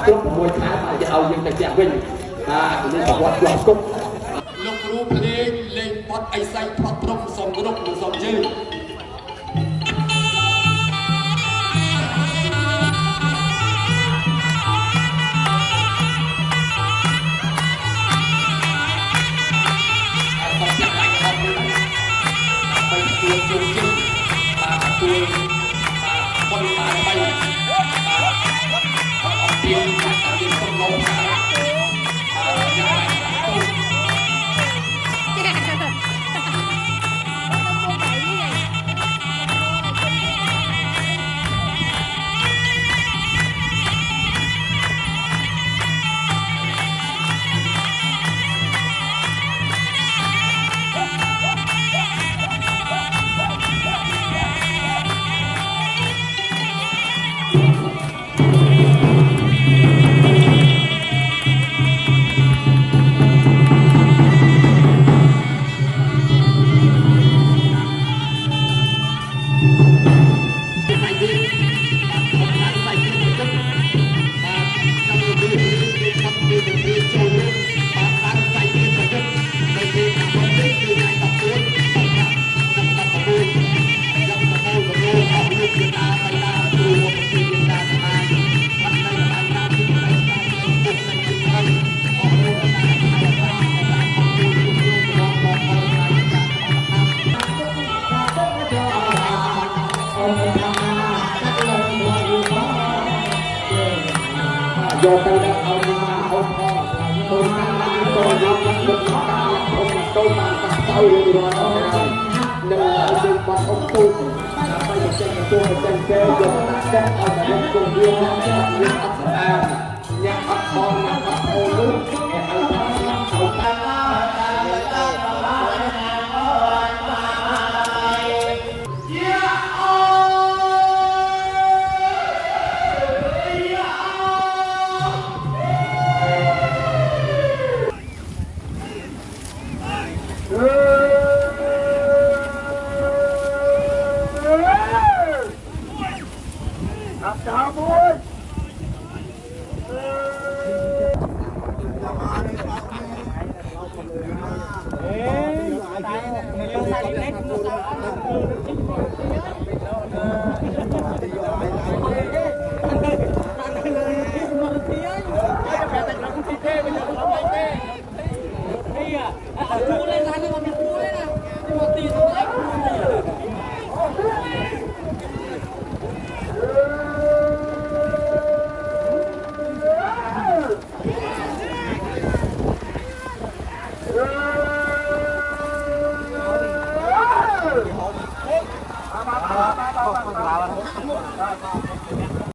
គ្រប់មួយខែតែឲ្យយើងទៅចាក់វិញនេះប្រវត្តិជាប់គុកលោកគ្រូភ្លេងលេងបត់អីសៃផាត់ព្រំសុំគ្រប់និងសុំជើងយកទៅដល់ឲ្យមកអូនផងទៅតាមទៅយកមកដឹកមកអូនទៅតាមកាសទៅរាល់ហើយនឹងឲ្យបាត់អុកទូដើម្បីទៅចេញទៅចេញគេយកដាក់តែឲ្យតែលោកគង់វាយើងអត់ស្អាតញ៉ាំអត់បងញ៉ាំអត់អូននោះគេឲ្យតែទៅHãy subscribe cho kênh Ghiền Mì Gõ để không bỏ lỡ